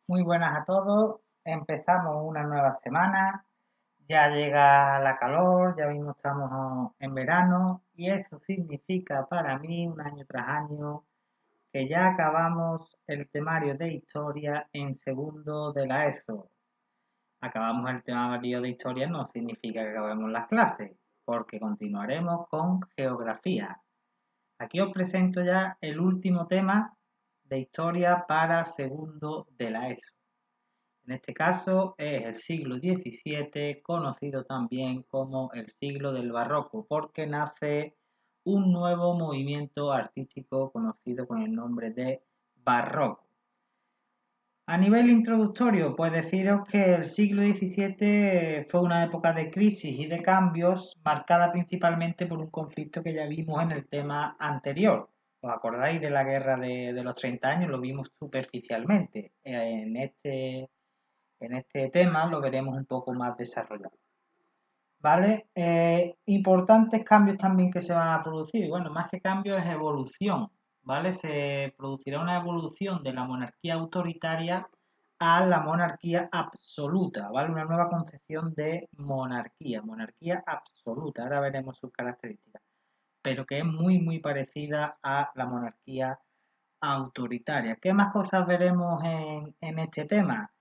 Muy buenas a todos. Empezamos una nueva semana. Ya llega la calor, ya mismo estamos en verano y eso significa para mí, un año tras año, que ya acabamos el temario de historia en segundo de la ESO. Acabamos el temario de historia no significa que acabemos las clases, porque continuaremos con geografía. Aquí os presento ya el último tema de historia para segundo de la ESO. En este caso es el siglo XVII, conocido también como el siglo del barroco, porque nace un nuevo movimiento artístico conocido con el nombre de barroco. A nivel introductorio, pues deciros que el siglo XVII fue una época de crisis y de cambios marcada principalmente por un conflicto que ya vimos en el tema anterior. ¿Os acordáis de la guerra de los 30 años? Lo vimos superficialmente. En este tema lo veremos un poco más desarrollado. ¿Vale? Importantes cambios también que se van a producir. Bueno, más que cambios es evolución. ¿Vale? Se producirá una evolución de la monarquía autoritaria a la monarquía absoluta. ¿Vale? Una nueva concepción de monarquía absoluta. Ahora veremos sus características. Pero que es muy, muy parecida a la monarquía autoritaria. ¿Qué más cosas veremos en este tema?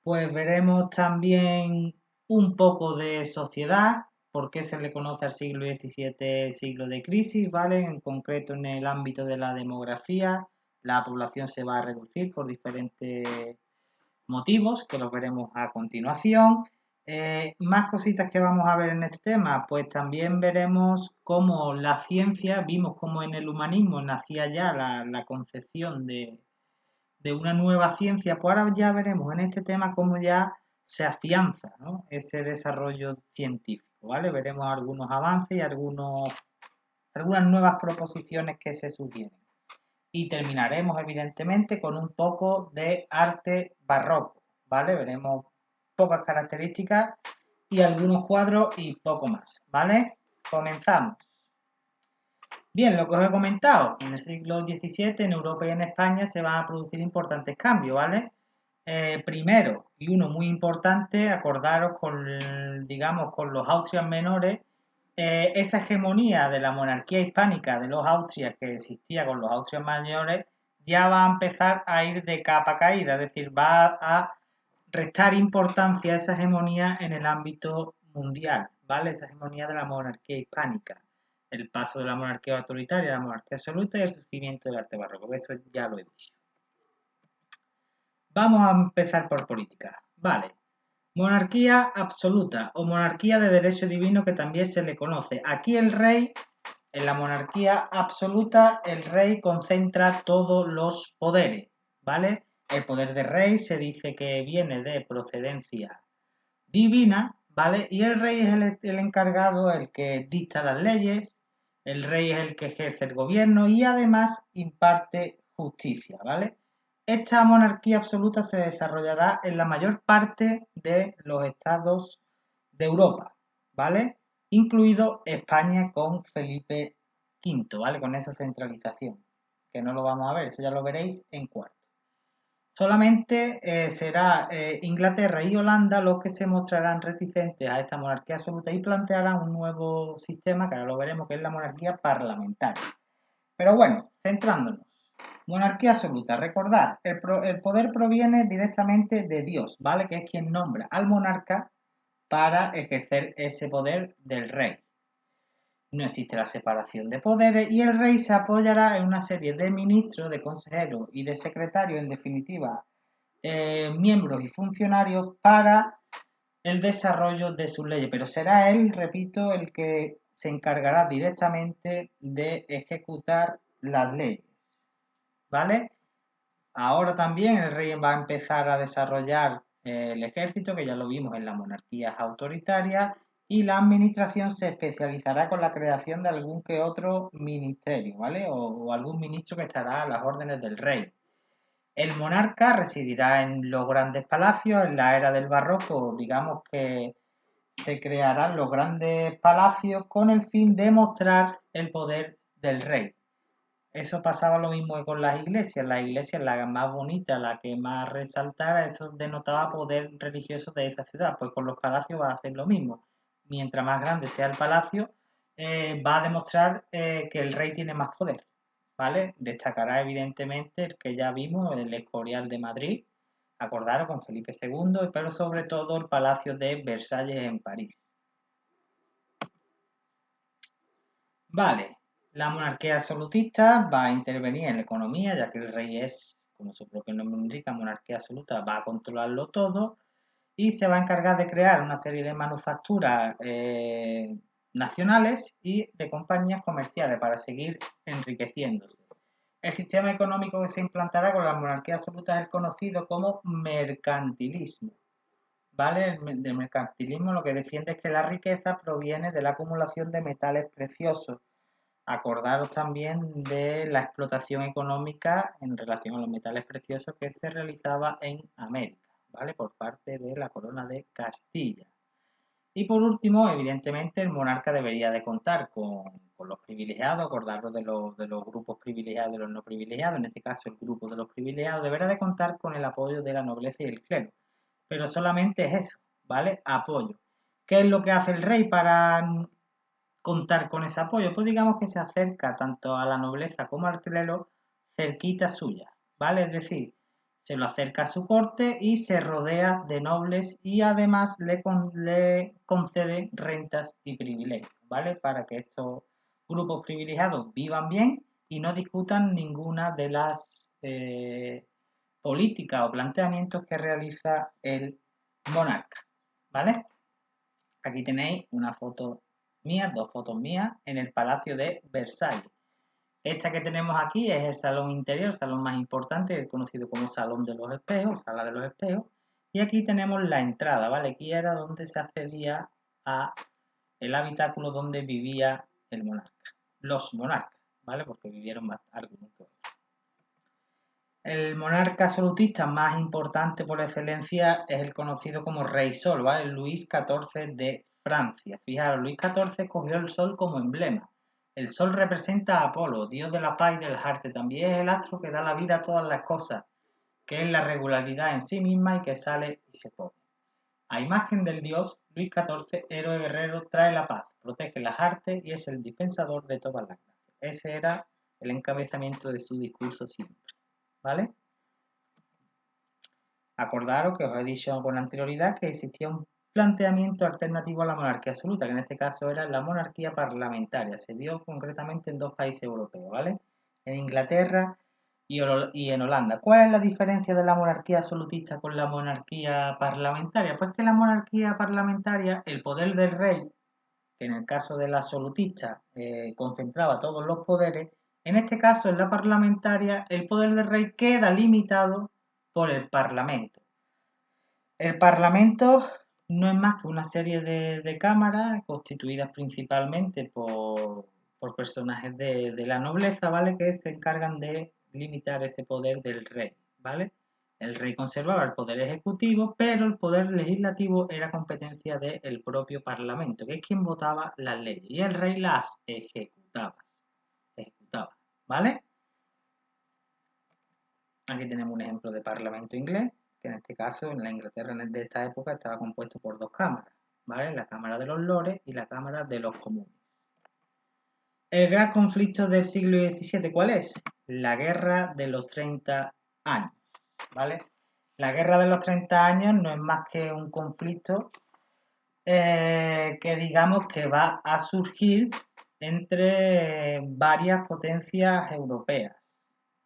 Pues veremos también un poco de sociedad, por qué se le conoce al siglo XVII siglo de crisis, ¿vale? En concreto en el ámbito de la demografía, la población se va a reducir por diferentes motivos, que los veremos a continuación. Más cositas que vamos a ver en este tema, pues también veremos cómo la ciencia, vimos cómo en el humanismo nacía ya la concepción de una nueva ciencia, pues ahora ya veremos en este tema cómo ya se afianza, ¿no?, ese desarrollo científico, ¿vale? Veremos algunos avances y algunas nuevas proposiciones que se sugieren. Y terminaremos, evidentemente, con un poco de arte barroco, ¿vale? Veremos pocas características y algunos cuadros y poco más, ¿vale? Comenzamos. Bien, lo que os he comentado, en el siglo XVII en Europa y en España se van a producir importantes cambios, ¿vale? Primero, y uno muy importante, acordaros con, digamos, con los Austrias menores, esa hegemonía de la monarquía hispánica de los Austrias que existía con los Austrias mayores, ya va a empezar a ir de capa caída, es decir, va a restar importancia a esa hegemonía en el ámbito mundial, ¿vale? Esa hegemonía de la monarquía hispánica, el paso de la monarquía autoritaria a la monarquía absoluta y el surgimiento del arte barroco, eso ya lo he dicho. Vamos a empezar por política, ¿vale? Monarquía absoluta o monarquía de derecho divino, que también se le conoce. Aquí el rey, en la monarquía absoluta, el rey concentra todos los poderes, ¿vale? El poder de rey se dice que viene de procedencia divina, ¿vale? Y el rey es el encargado, el que dicta las leyes, el rey es el que ejerce el gobierno y además imparte justicia, ¿vale? Esta monarquía absoluta se desarrollará en la mayor parte de los estados de Europa, ¿vale? Incluido España con Felipe V, ¿vale? Con esa centralización, que no lo vamos a ver, eso ya lo veréis en cuarto. Solamente será Inglaterra y Holanda los que se mostrarán reticentes a esta monarquía absoluta y plantearán un nuevo sistema, que ahora lo veremos, que es la monarquía parlamentaria. Pero bueno, centrándonos. Monarquía absoluta. Recordad, el poder proviene directamente de Dios, ¿vale? Que es quien nombra al monarca para ejercer ese poder del rey. No existe la separación de poderes y el rey se apoyará en una serie de ministros, de consejeros y de secretarios, en definitiva, miembros y funcionarios para el desarrollo de sus leyes. Pero será él, repito, el que se encargará directamente de ejecutar las leyes, ¿vale? Ahora también el rey va a empezar a desarrollar el ejército, que ya lo vimos en las monarquías autoritarias, y la administración se especializará con la creación de algún que otro ministerio, ¿vale? O algún ministro que estará a las órdenes del rey. El monarca residirá en los grandes palacios. En la era del barroco, digamos que se crearán los grandes palacios con el fin de mostrar el poder del rey. eso pasaba lo mismo que con las iglesias. Las iglesias, la más bonita, la que más resaltara, eso denotaba poder religioso de esa ciudad. Pues con los palacios va a ser lo mismo. Mientras más grande sea el palacio, va a demostrar que el rey tiene más poder, ¿vale? Destacará evidentemente el que ya vimos, el Escorial de Madrid, acordaron con Felipe II, pero sobre todo el Palacio de Versalles en París. Vale, la monarquía absolutista va a intervenir en la economía, ya que el rey es, como su propio nombre indica, monarquía absoluta, va a controlarlo todo y se va a encargar de crear una serie de manufacturas nacionales y de compañías comerciales para seguir enriqueciéndose. El sistema económico que se implantará con la monarquía absoluta es el conocido como mercantilismo. ¿Vale? Del mercantilismo lo que defiende es que la riqueza proviene de la acumulación de metales preciosos. Acordaros también de la explotación económica en relación a los metales preciosos que se realizaba en América, ¿vale? Por parte de la corona de Castilla. Y por último, evidentemente, el monarca debería de contar con los privilegiados, acordaros de los grupos privilegiados y los no privilegiados, en este caso el grupo de los privilegiados deberá de contar con el apoyo de la nobleza y el clero. Pero solamente es eso, ¿vale? Apoyo. ¿Qué es lo que hace el rey para contar con ese apoyo? Pues digamos que se acerca tanto a la nobleza como al clero cerquita suya, ¿vale? Es decir, se lo acerca a su corte y se rodea de nobles y además le concede rentas y privilegios, ¿vale? Para que estos grupos privilegiados vivan bien y no discutan ninguna de las políticas o planteamientos que realiza el monarca, ¿vale? Aquí tenéis una foto mía, dos fotos mías en el Palacio de Versalles. Esta que tenemos aquí es el salón interior, el salón más importante, el conocido como Salón de los Espejos, Sala de los Espejos. Y aquí tenemos la entrada, ¿vale? Aquí era donde se accedía a el habitáculo donde vivía el monarca. Los monarcas, ¿vale? Porque vivieron más algunos que otros. El monarca absolutista más importante por excelencia es el conocido como Rey Sol, ¿vale? Luis XIV de Francia. Fijaros, Luis XIV cogió el sol como emblema. El sol representa a Apolo, dios de la paz y del arte. También es el astro que da la vida a todas las cosas, que es la regularidad en sí misma y que sale y se pone. A imagen del dios, Luis XIV, héroe guerrero, trae la paz, protege las artes y es el dispensador de todas las gracias. Ese era el encabezamiento de su discurso siempre, ¿vale? Acordaros que os he dicho con anterioridad que existía un planteamiento alternativo a la monarquía absoluta, que en este caso era la monarquía parlamentaria. Se dio concretamente en dos países europeos, ¿vale? En Inglaterra y en Holanda. ¿Cuál es la diferencia de la monarquía absolutista con la monarquía parlamentaria? Pues que la monarquía parlamentaria, el poder del rey, que en el caso de la absolutista concentraba todos los poderes, en este caso en la parlamentaria el poder del rey queda limitado por el Parlamento. El Parlamento no es más que una serie de cámaras constituidas principalmente por personajes de la nobleza, ¿vale? Que se encargan de limitar ese poder del rey, ¿vale? El rey conservaba el poder ejecutivo, pero el poder legislativo era competencia del propio Parlamento, que es quien votaba las leyes, y el rey las ejecutaba, ¿vale? Aquí tenemos un ejemplo de Parlamento inglés, que en este caso, en la Inglaterra de esta época, estaba compuesto por dos cámaras, ¿vale? La Cámara de los Lores y la Cámara de los Comunes. El gran conflicto del siglo XVII, ¿cuál es? La Guerra de los 30 años, ¿vale? La Guerra de los 30 años no es más que un conflicto que digamos que va a surgir entre varias potencias europeas,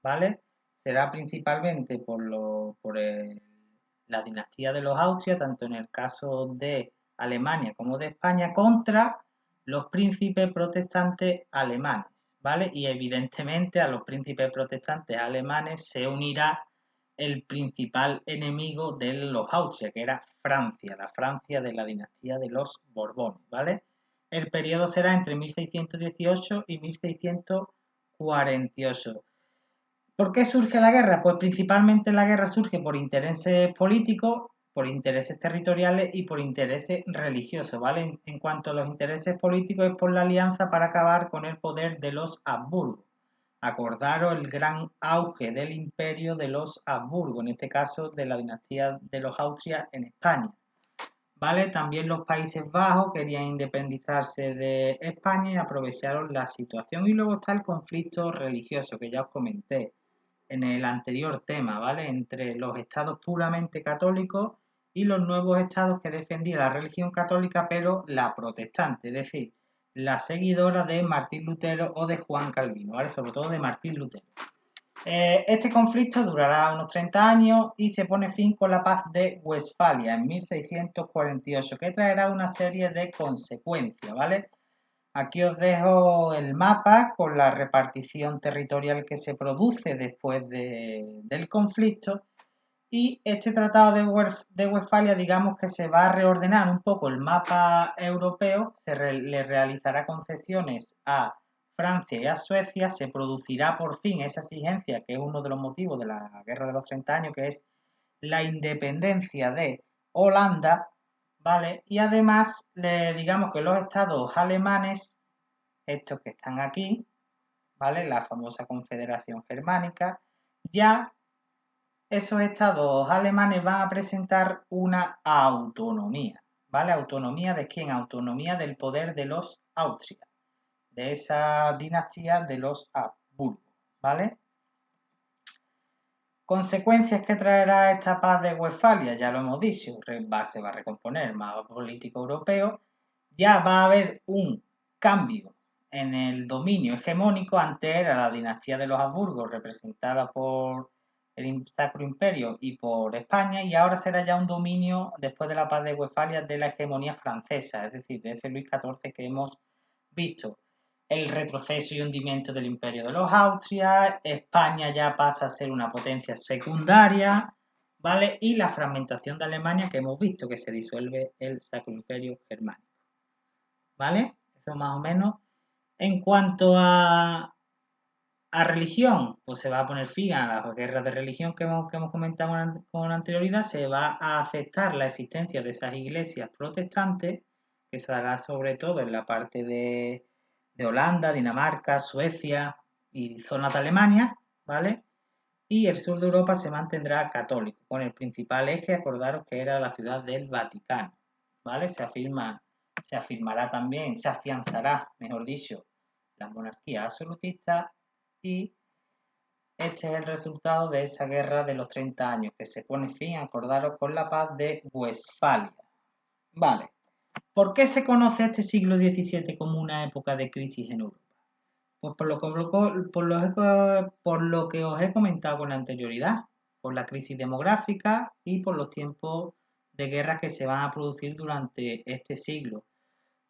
¿vale? Será principalmente la dinastía de los Austria, tanto en el caso de Alemania como de España, contra los príncipes protestantes alemanes, ¿vale? Y evidentemente a los príncipes protestantes alemanes se unirá el principal enemigo de los Austria, que era Francia, la Francia de la dinastía de los Borbones, ¿vale? El periodo será entre 1618 y 1648. ¿Por qué surge la guerra? Pues principalmente la guerra surge por intereses políticos, por intereses territoriales y por intereses religiosos, ¿vale? En cuanto a los intereses políticos es por la alianza para acabar con el poder de los Habsburgo. Acordaros el gran auge del imperio de los Habsburgo, en este caso de la dinastía de los Austrias en España. ¿Vale? También los Países Bajos querían independizarse de España y aprovecharon la situación. Y luego está el conflicto religioso que ya os comenté en el anterior tema, ¿vale? Entre los estados puramente católicos y los nuevos estados que defendían la religión católica, pero la protestante, es decir, la seguidora de Martín Lutero o de Juan Calvino, ¿vale? Sobre todo de Martín Lutero. Este conflicto durará unos 30 años y se pone fin con la paz de Westfalia en 1648, que traerá una serie de consecuencias, ¿vale? Aquí os dejo el mapa con la repartición territorial que se produce después del conflicto. Y este tratado de Westfalia, digamos que se va a reordenar un poco el mapa europeo, le realizará concesiones a Francia y a Suecia, se producirá por fin esa exigencia, que es uno de los motivos de la Guerra de los 30 años, que es la independencia de Holanda, ¿vale? Y además, digamos que los estados alemanes, estos que están aquí, ¿vale? La famosa Confederación Germánica, ya esos estados alemanes van a presentar una autonomía, ¿vale? ¿Autonomía de quién? Autonomía del poder de los Austria, de esa dinastía de los Habsburgo, ¿vale? Consecuencias que traerá esta paz de Westfalia, ya lo hemos dicho, se va a recomponer el mapa político europeo, ya va a haber un cambio en el dominio hegemónico. Antes era la dinastía de los Habsburgo, representada por el Sacro Imperio y por España, y ahora será ya un dominio, después de la paz de Westfalia, de la hegemonía francesa, es decir, de ese Luis XIV que hemos visto. El retroceso y hundimiento del imperio de los Austrias, España ya pasa a ser una potencia secundaria, ¿vale? Y la fragmentación de Alemania, que hemos visto que se disuelve el Sacro Imperio Germánico, ¿vale? Eso más o menos. En cuanto a religión, pues se va a poner fin a las guerras de religión que hemos comentado con anterioridad, se va a aceptar la existencia de esas iglesias protestantes, que se dará sobre todo en la parte de Holanda, Dinamarca, Suecia y zonas de Alemania, ¿vale? Y el sur de Europa se mantendrá católico, con el principal eje, acordaros que era la ciudad del Vaticano, ¿vale? Se afirmará también, se afianzará, mejor dicho, la monarquía absolutista, y este es el resultado de esa guerra de los 30 años, que se pone fin, acordaros, con la paz de Westfalia. Vale, ¿por qué se conoce este siglo XVII como una época de crisis en Europa? Pues por lo que os he comentado con anterioridad, por la crisis demográfica y por los tiempos de guerra que se van a producir durante este siglo.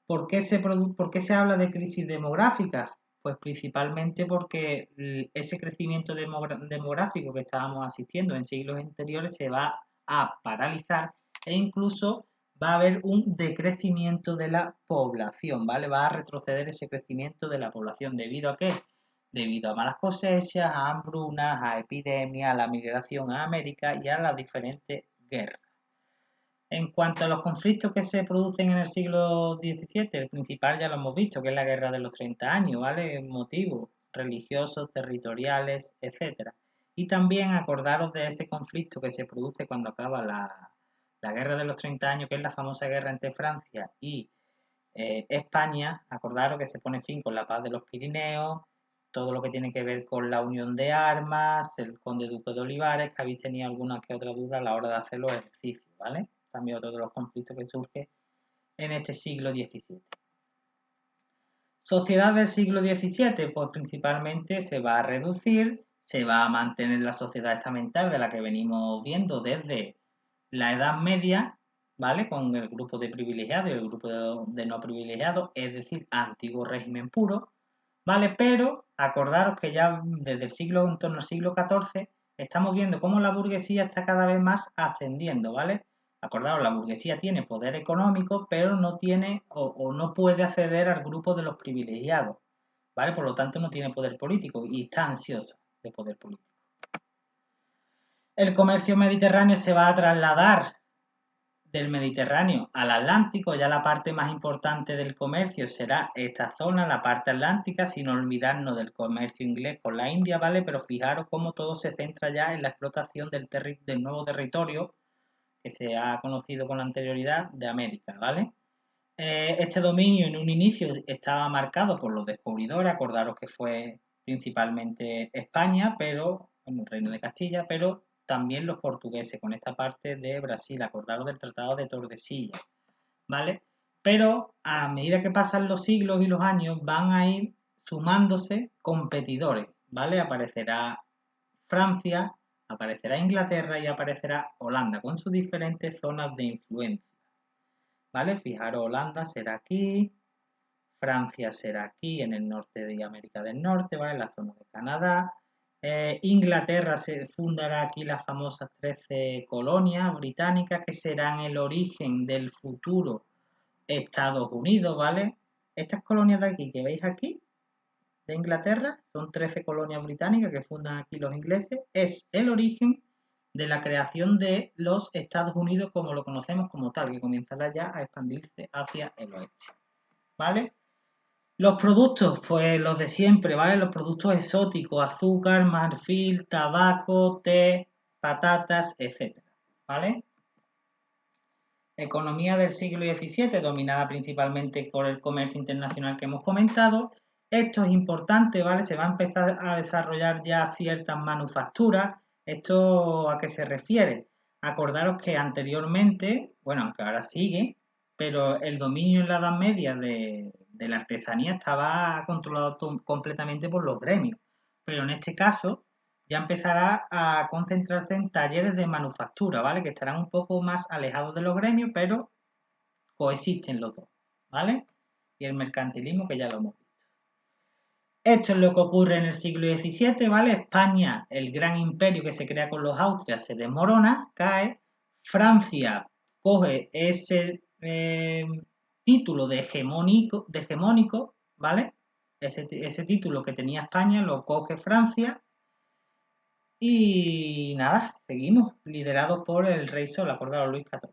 ¿Por qué se habla de crisis demográfica? Pues principalmente porque ese crecimiento demográfico que estábamos asistiendo en siglos anteriores se va a paralizar, e incluso va a haber un decrecimiento de la población, ¿vale? Va a retroceder ese crecimiento de la población. ¿Debido a qué? Debido a malas cosechas, a hambrunas, a epidemias, a la migración a América y a las diferentes guerras. En cuanto a los conflictos que se producen en el siglo XVII, el principal ya lo hemos visto, que es la Guerra de los 30 años, ¿vale? Motivos religiosos, territoriales, etcétera. Y también acordaros de ese conflicto que se produce cuando acaba la Guerra de los 30 años, que es la famosa guerra entre Francia y España. Acordaros que se pone fin con la paz de los Pirineos, todo lo que tiene que ver con la unión de armas, el conde duque de Olivares, que habéis tenido alguna que otra duda a la hora de hacer los ejercicios, ¿vale? También otro de los conflictos que surge en este siglo XVII. Sociedad del siglo XVII, pues principalmente se va a reducir, se va a mantener la sociedad estamental de la que venimos viendo desde la Edad Media, ¿vale? Con el grupo de privilegiados y el grupo de no privilegiados, es decir, antiguo régimen puro, ¿vale? Pero acordaros que ya desde el siglo, en torno al siglo XIV, estamos viendo cómo la burguesía está cada vez más ascendiendo, ¿vale? Acordaros, la burguesía tiene poder económico, pero no tiene o no puede acceder al grupo de los privilegiados, ¿vale? Por lo tanto, no tiene poder político y está ansiosa de poder político. El comercio mediterráneo se va a trasladar del Mediterráneo al Atlántico, ya la parte más importante del comercio será esta zona, la parte atlántica, sin olvidarnos del comercio inglés con la India, ¿vale? Pero fijaros cómo todo se centra ya en la explotación del nuevo territorio que se ha conocido con anterioridad de América, ¿vale? Este dominio en un inicio estaba marcado por los descubridores, acordaros que fue principalmente España, pero, bueno, el Reino de Castilla, pero también los portugueses con esta parte de Brasil, acordaros del Tratado de Tordesillas, ¿vale? Pero a medida que pasan los siglos y los años van a ir sumándose competidores, ¿vale? Aparecerá Francia, aparecerá Inglaterra y aparecerá Holanda con sus diferentes zonas de influencia, ¿vale? Fijaros, Holanda será aquí, Francia será aquí en el norte de América del Norte, ¿vale? En la zona de Canadá. Inglaterra se fundará aquí las famosas 13 colonias británicas que serán el origen del futuro Estados Unidos, ¿vale? Estas colonias de aquí que veis aquí, de Inglaterra, son 13 colonias británicas que fundan aquí los ingleses, es el origen de la creación de los Estados Unidos como lo conocemos como tal, que comenzará ya a expandirse hacia el oeste, ¿vale? Los productos, pues los de siempre, ¿vale? Los productos exóticos, azúcar, marfil, tabaco, té, patatas, etcétera, ¿vale? Economía del siglo XVII, dominada principalmente por el comercio internacional que hemos comentado. Esto es importante, ¿vale? Se va a empezar a desarrollar ya ciertas manufacturas. ¿Esto a qué se refiere? Acordaros que anteriormente, bueno, aunque ahora sigue, pero el dominio en la Edad Media de la artesanía estaba controlado completamente por los gremios. Pero en este caso ya empezará a concentrarse en talleres de manufactura, ¿vale? Que estarán un poco más alejados de los gremios, pero coexisten los dos, ¿vale? Y el mercantilismo que ya lo hemos visto. Esto es lo que ocurre en el siglo XVII, ¿vale? España, el gran imperio que se crea con los Austrias, se desmorona, cae. Francia coge ese título de hegemónico, ¿vale? Ese título que tenía España lo coge Francia. Y nada, seguimos, liderados por el rey Sol, acordado Luis XIV.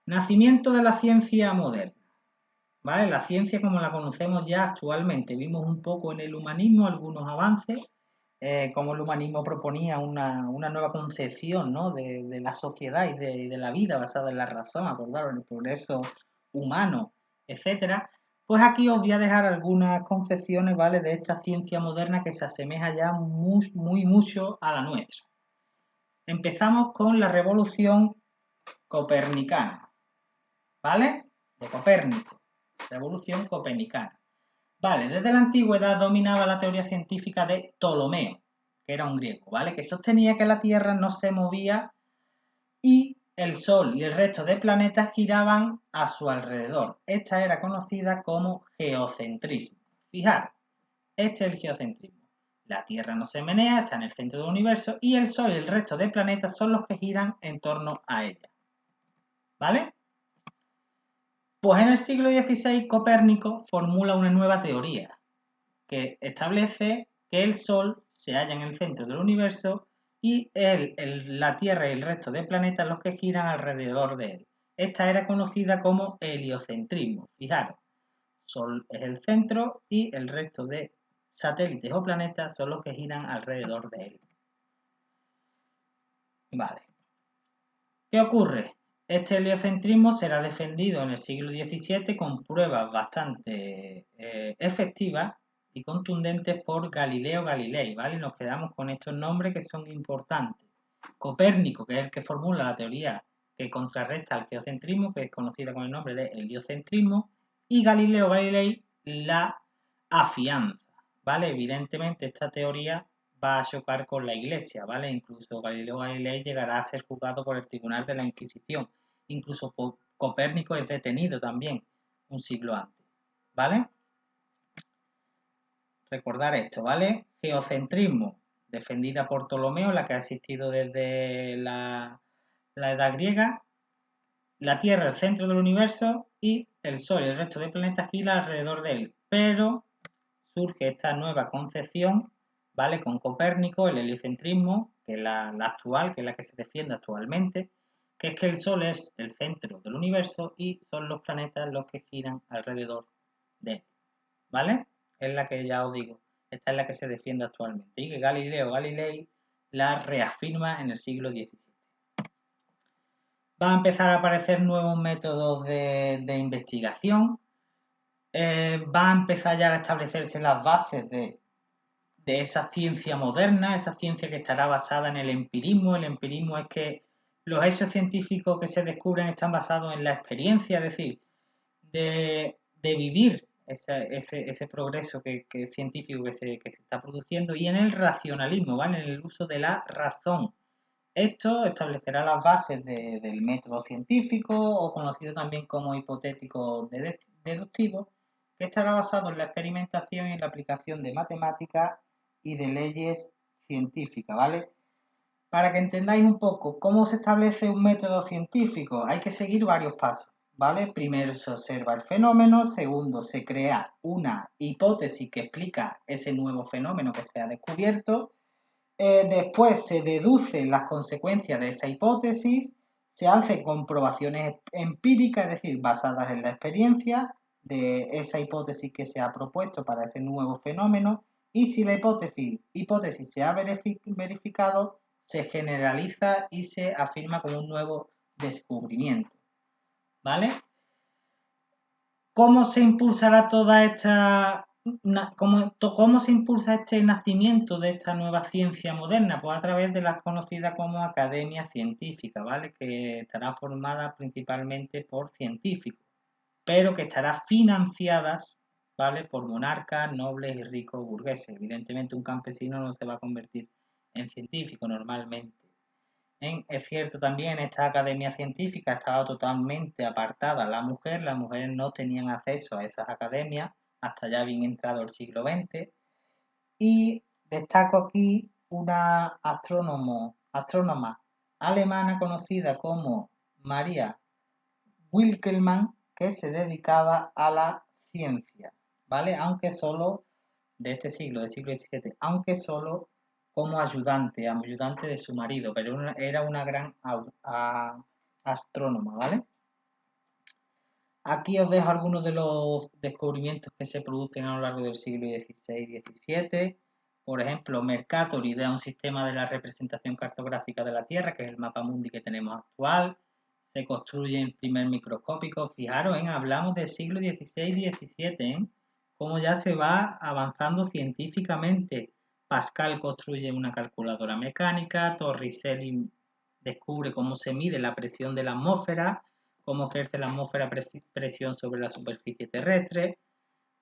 Nacimiento de la ciencia moderna. ¿Vale? La ciencia como la conocemos ya actualmente. Vimos un poco en el humanismo algunos avances, como el humanismo proponía una nueva concepción, ¿no? de la sociedad y de la vida basada en la razón, acordaros, en el progreso humano, etcétera. Pues aquí os voy a dejar algunas concepciones, ¿vale? De esta ciencia moderna que se asemeja ya muy mucho a la nuestra. Empezamos con la revolución copernicana, ¿vale? De Copérnico, revolución copernicana. Vale, desde la antigüedad dominaba la teoría científica de Ptolomeo, que era un griego, ¿vale? Que sostenía que la Tierra no se movía y el Sol y el resto de planetas giraban a su alrededor. Esta era conocida como geocentrismo. Fijaros, este es el geocentrismo. La Tierra no se menea, está en el centro del universo y el Sol y el resto de planetas son los que giran en torno a ella. ¿Vale? Pues en el siglo XVI Copérnico formula una nueva teoría que establece que el Sol se halla en el centro del universo y la Tierra y el resto de planetas los que giran alrededor de él. Esta era conocida como heliocentrismo. Fijaros, Sol es el centro y el resto de satélites o planetas son los que giran alrededor de él. Vale. ¿Qué ocurre? Este heliocentrismo será defendido en el siglo XVII con pruebas bastante efectivas y contundentes por Galileo Galilei, ¿vale? Nos quedamos con estos nombres que son importantes. Copérnico, que es el que formula la teoría que contrarresta al geocentrismo, que es conocida con el nombre de heliocentrismo, y Galileo Galilei la afianza, ¿vale? Evidentemente esta teoría va a chocar con la Iglesia, ¿vale? Incluso Galileo Galilei llegará a ser juzgado por el Tribunal de la Inquisición. Incluso Copérnico es detenido también un siglo antes, ¿vale? Recordar esto, ¿vale? Geocentrismo, defendida por Ptolomeo, la que ha existido desde la Edad Griega, la Tierra el centro del universo y el Sol y el resto de planetas giran alrededor de él. Pero surge esta nueva concepción, ¿vale? Con Copérnico, el heliocentrismo, que es la actual, que es la que se defiende actualmente, que es que el Sol es el centro del universo y son los planetas los que giran alrededor de él, ¿vale? Es la que ya os digo, esta es la que se defiende actualmente y que Galileo Galilei la reafirma en el siglo XVII. Va a empezar a aparecer nuevos métodos de investigación, va a empezar ya a establecerse las bases de esa ciencia moderna, esa ciencia que estará basada en el empirismo. El empirismo es que los hechos científicos que se descubren están basados en la experiencia, es decir, de vivir ese progreso científico que se está produciendo, y en el racionalismo, ¿vale? En el uso de la razón. Esto establecerá las bases del método científico, o conocido también como hipotético deductivo, que estará basado en la experimentación y en la aplicación de matemáticas y de leyes científicas, ¿vale? Para que entendáis un poco cómo se establece un método científico, hay que seguir varios pasos, ¿vale? Primero se observa el fenómeno, segundo se crea una hipótesis que explica ese nuevo fenómeno que se ha descubierto, después se deducen las consecuencias de esa hipótesis, se hacen comprobaciones empíricas, es decir, basadas en la experiencia de esa hipótesis que se ha propuesto para ese nuevo fenómeno, y si la hipótesis se ha verificado, se generaliza y se afirma como un nuevo descubrimiento, ¿vale? ¿Cómo se impulsará toda esta... ¿Cómo se impulsa este nacimiento de esta nueva ciencia moderna? Pues a través de las conocidas como academias científicas, ¿vale? Que estarán formadas principalmente por científicos, pero que estarán financiadas, ¿vale? Por monarcas, nobles y ricos burgueses. Evidentemente un campesino no se va a convertir en científico normalmente. Es cierto también, esta academia científica estaba totalmente apartada la mujer, las mujeres no tenían acceso a esas academias hasta ya bien entrado el siglo XX, y destaco aquí una astrónoma alemana conocida como Maria Wilkelmann, que se dedicaba a la ciencia, ¿vale? Aunque solo de este siglo, del siglo XVII, aunque solo como ayudante de su marido, pero era una gran astrónoma, ¿vale? Aquí os dejo algunos de los descubrimientos que se producen a lo largo del siglo XVI y XVII. Por ejemplo, Mercator idea un sistema de la representación cartográfica de la Tierra, que es el mapa mundi que tenemos actual. Se construye el primer microscópico. Fijaros, hablamos del siglo XVI y XVII, cómo ya se va avanzando científicamente. Pascal construye una calculadora mecánica, Torricelli descubre cómo se mide la presión de la atmósfera, cómo ejerce la atmósfera presión sobre la superficie terrestre,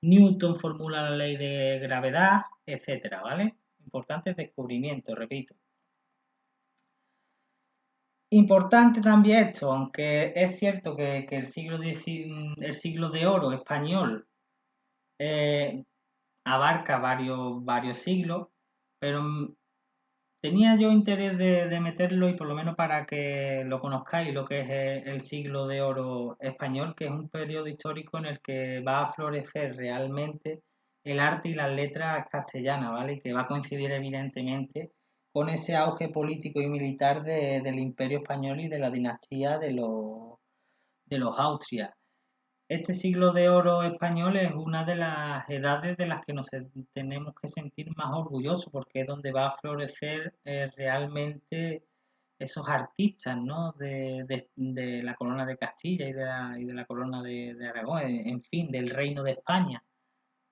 Newton formula la ley de gravedad, etcétera, ¿vale? Importantes descubrimientos, repito. Importante también esto, aunque es cierto que el siglo de oro español abarca varios siglos, pero tenía yo interés de meterlo, y por lo menos para que lo conozcáis, lo que es el siglo de oro español, que es un periodo histórico en el que va a florecer realmente el arte y las letras castellanas, ¿vale? Y que va a coincidir evidentemente con ese auge político y militar del Imperio Español y de la dinastía de los Austrias. Este siglo de oro español es una de las edades de las que nos tenemos que sentir más orgullosos, porque es donde va a florecer realmente esos artistas, ¿no? De la corona de Castilla y de la corona de Aragón, en fin, del reino de España,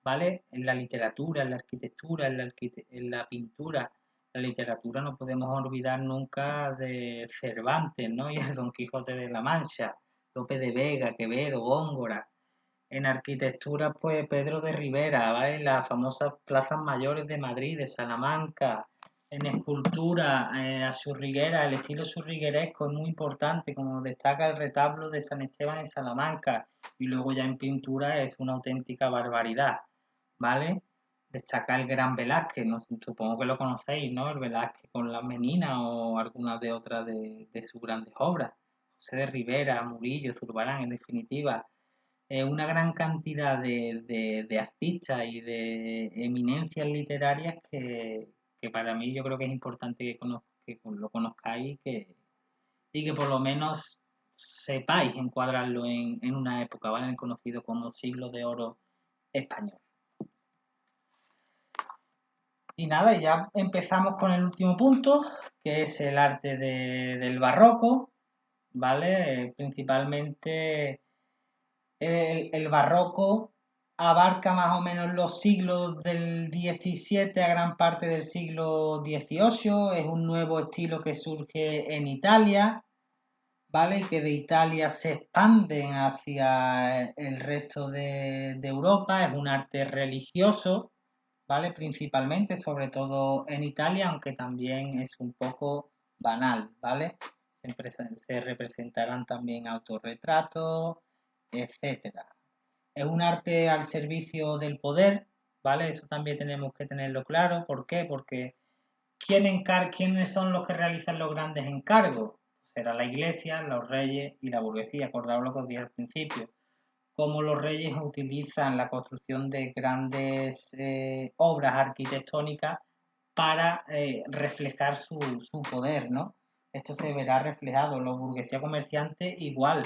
¿vale? En la literatura, en la arquitectura, en la pintura. La literatura no podemos olvidar nunca de Cervantes, ¿no? Y el Don Quijote de la Mancha, Lope de Vega, Quevedo, Góngora. En arquitectura, pues Pedro de Rivera, ¿vale? Las famosas plazas mayores de Madrid, de Salamanca. En escultura, a Surriguera, el estilo surrigueresco es muy importante, como destaca el retablo de San Esteban en Salamanca. Y luego ya en pintura es una auténtica barbaridad, ¿vale? Destaca el gran Velázquez, ¿no? Supongo que lo conocéis, ¿no? El Velázquez con las Meninas o algunas de otras de sus grandes obras. José de Rivera, Murillo, Zurbarán, en definitiva una gran cantidad de artistas y de eminencias literarias que para mí yo creo que es importante que lo conozcáis, y que por lo menos sepáis encuadrarlo en una época, ¿vale? Conocido como siglo de oro español. Y nada, ya empezamos con el último punto, que es el arte del barroco, ¿vale? Principalmente el barroco abarca más o menos los siglos del XVII a gran parte del siglo XVIII. Es un nuevo estilo que surge en Italia, ¿vale? Y que de Italia se expande hacia el resto de Europa. Es un arte religioso, ¿vale? Principalmente, sobre todo en Italia, aunque también es un poco banal, ¿vale? Se representarán también autorretratos, etcétera. Es un arte al servicio del poder, ¿vale? Eso también tenemos que tenerlo claro. ¿Por qué? Porque ¿quiénes son los que realizan los grandes encargos? Será la iglesia, los reyes y la burguesía. Acordaos lo que os dije al principio. Cómo los reyes utilizan la construcción de grandes obras arquitectónicas para reflejar su poder, ¿no? Esto se verá reflejado. Los burguesía comerciantes igual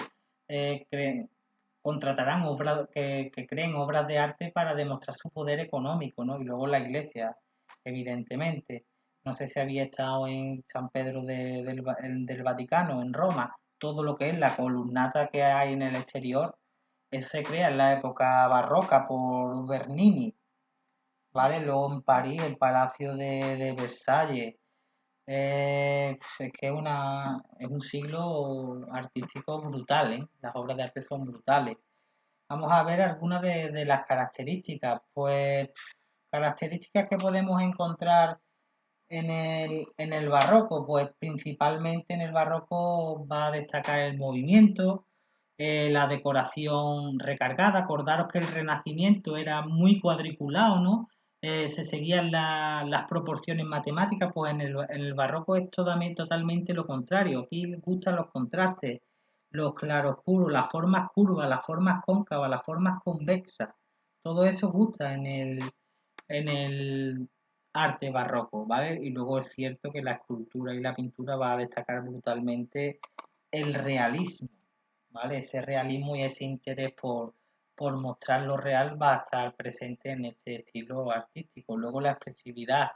contratarán obras que creen obras de arte para demostrar su poder económico, ¿no? Y luego la iglesia, evidentemente. No sé si había estado en San Pedro del Vaticano, en Roma. Todo lo que es la columnata que hay en el exterior se crea en la época barroca por Bernini, ¿vale? Luego en París, el Palacio de Versalles. Es que es un siglo artístico brutal, ¿eh? Las obras de arte son brutales. Vamos a ver algunas de las características. Pues características que podemos encontrar en el barroco, pues principalmente en el barroco va a destacar el movimiento, la decoración recargada. Acordaros que el Renacimiento era muy cuadriculado, ¿no? Se seguían las proporciones matemáticas, pues en el barroco es totalmente lo contrario. Aquí les gustan los contrastes, los claroscuros, las formas curvas, las formas cóncavas, las formas convexas. Todo eso gusta en el arte barroco, ¿vale? Y luego es cierto que la escultura y la pintura va a destacar brutalmente el realismo, ¿vale? Ese realismo y ese interés por mostrar lo real va a estar presente en este estilo artístico. Luego la expresividad.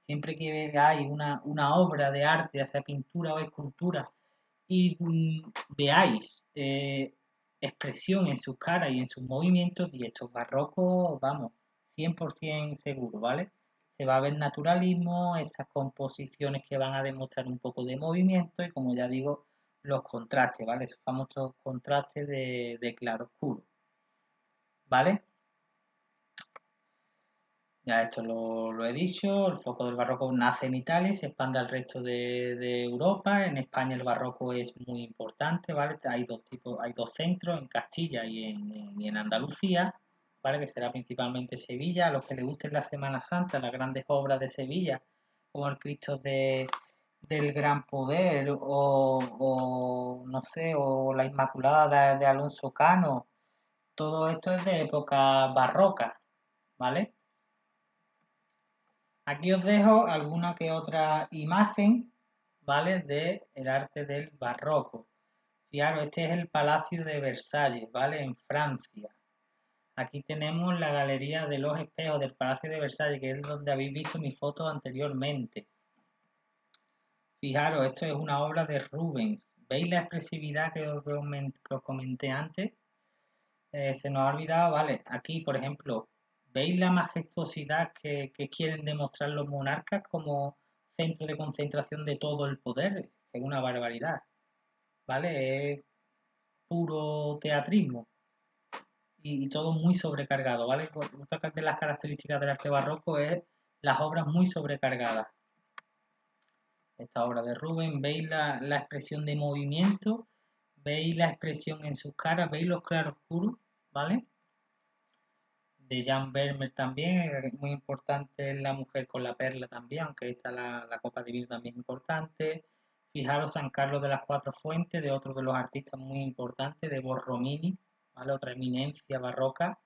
Siempre que veáis una obra de arte, ya sea pintura o escultura, y veáis expresión en sus caras y en sus movimientos, y estos barrocos, vamos, 100% seguro, ¿vale? Se va a ver naturalismo, esas composiciones que van a demostrar un poco de movimiento y, como ya digo, los contrastes, ¿vale? Esos famosos contrastes de claro oscuro, ¿vale? Ya esto lo he dicho, el foco del barroco nace en Italia y se expande al resto de Europa. En España el barroco es muy importante, ¿vale? Hay dos centros, en Castilla y en Andalucía, ¿vale? Que será principalmente Sevilla. A los que les guste la Semana Santa, las grandes obras de Sevilla, como el Cristo del Gran Poder o no sé, o la Inmaculada de Alonso Cano, todo esto es de época barroca, ¿vale? Aquí os dejo alguna que otra imagen, ¿vale? De el arte del barroco. Fijaros, este es el Palacio de Versalles, ¿vale? En Francia. Aquí tenemos la Galería de los Espejos del Palacio de Versalles, que es donde habéis visto mi foto anteriormente. Fijaros, esto es una obra de Rubens. ¿Veis la expresividad que os comenté antes? Se nos ha olvidado, vale, aquí por ejemplo, ¿veis la majestuosidad que quieren demostrar los monarcas como centro de concentración de todo el poder? Es una barbaridad, ¿vale? Es puro teatrismo y todo muy sobrecargado, ¿vale? Otra de las características del arte barroco es las obras muy sobrecargadas. Esta obra de Rubens, ¿veis la expresión de movimiento? ¿Veis la expresión en sus caras? ¿Veis los claroscuros? ¿Vale? De Jan Vermeer también, muy importante La mujer con la perla también, aunque esta la copa de vino también es importante. Fijaros San Carlos de las Cuatro Fuentes, de otro de los artistas muy importantes, de Borromini, ¿vale? Otra eminencia barroca.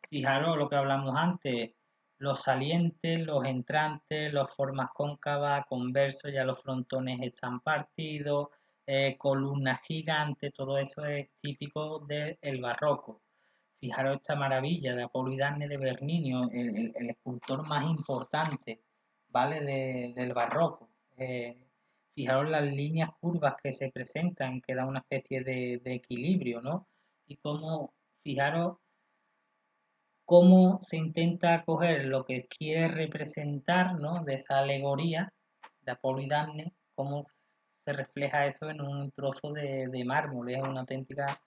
Fijaros lo que hablamos antes, los salientes, los entrantes, las formas cóncavas, conversos, ya los frontones están partidos, columnas gigantes, todo eso es típico del barroco. Fijaros esta maravilla de Apolo y Dafne de Bernini, el escultor más importante, ¿vale? Del barroco. Fijaros las líneas curvas que se presentan, que da una especie de equilibrio, ¿no? Y cómo, fijaros cómo se intenta coger lo que quiere representar, ¿no? De esa alegoría de Apolo y Dafne, cómo se refleja eso en un trozo de mármol, es una auténtica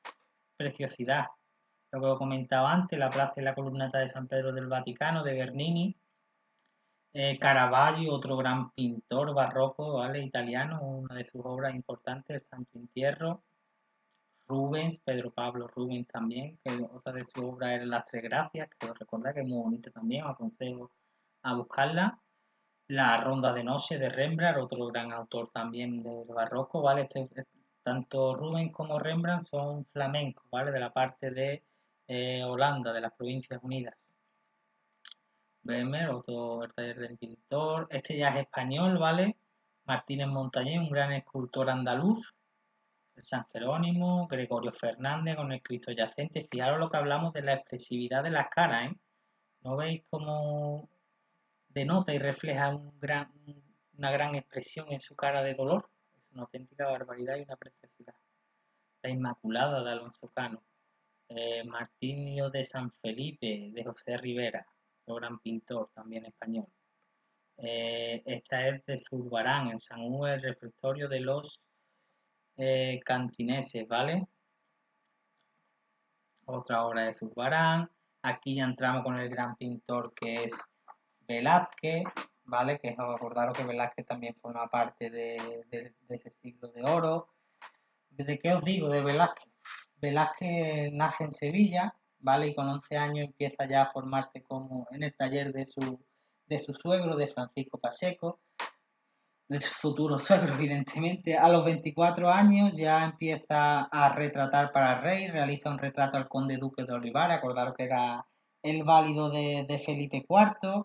preciosidad. Lo que os comentaba antes, la plaza y la columnata de San Pedro del Vaticano, de Bernini, Caravaggio, otro gran pintor barroco, ¿vale? Italiano, una de sus obras importantes, el Santo Entierro, Rubens, Pedro Pablo Rubens también, que otra de sus obras era Las Tres Gracias, que os recordáis que es muy bonita también, os aconsejo a buscarla. La Ronda de Noche de Rembrandt, otro gran autor también del barroco, ¿vale? Tanto Rubens como Rembrandt son flamencos, ¿vale? De la parte de Holanda, de las Provincias Unidas. Vermeer, otro el taller del pintor. Este ya es español, ¿vale? Martínez Montañés, un gran escultor andaluz. El San Jerónimo, Gregorio Fernández con el Cristo yacente. Fijaros lo que hablamos de la expresividad de las caras, ¿eh? ¿No veis cómo denota y refleja una gran expresión en su cara de dolor? Es una auténtica barbaridad y una preciosidad. La Inmaculada de Alonso Cano. Martinio de San Felipe de José Rivera, un gran pintor también español. Esta es de Zurbarán, en San Hugo, el refectorio de los cantineses, ¿vale? Otra obra de Zurbarán. Aquí ya entramos con el gran pintor que es Velázquez, ¿vale? Que acordaros que Velázquez también forma parte de ese siglo de oro. ¿De qué os digo de Velázquez? Velázquez nace en Sevilla, ¿vale? Y con 11 años empieza ya a formarse como en el taller de su suegro, de Francisco Pacheco, de su futuro suegro, evidentemente. A los 24 años ya empieza a retratar para el rey, realiza un retrato al conde duque de Olivares, acordaros que era el válido de Felipe IV.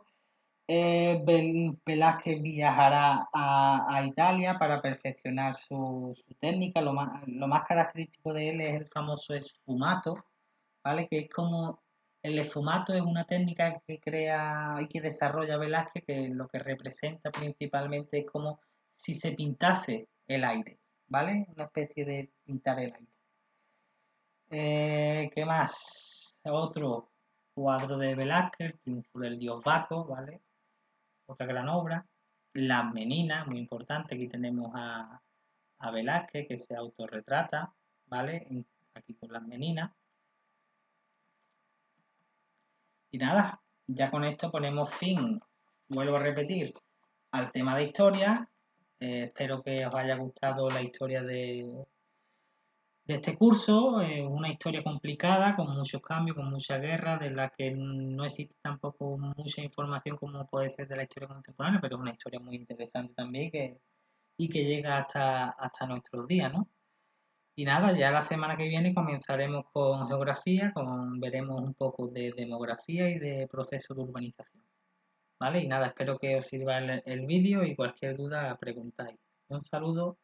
Velázquez viajará a Italia para perfeccionar su técnica. Lo más característico de él es el famoso esfumato, ¿vale? Que es como el esfumato es una técnica que crea y que desarrolla Velázquez, que lo que representa principalmente es como si se pintase el aire, ¿vale? Una especie de pintar el aire. ¿Qué más? Otro cuadro de Velázquez, el triunfo del dios Baco, ¿vale? Otra gran obra. Las Meninas, muy importante, aquí tenemos a Velázquez que se autorretrata, ¿vale? Aquí con las Meninas. Y nada, ya con esto ponemos fin, vuelvo a repetir, al tema de historia. Espero que os haya gustado la historia de este curso. Una historia complicada, con muchos cambios, con mucha guerra, de la que no existe tampoco mucha información como puede ser de la historia contemporánea, pero es una historia muy interesante también y que llega hasta nuestros días, ¿no? Y nada, ya la semana que viene comenzaremos con geografía, veremos un poco de demografía y de proceso de urbanización. ¿Vale? Y nada, espero que os sirva el vídeo y cualquier duda preguntáis. Un saludo.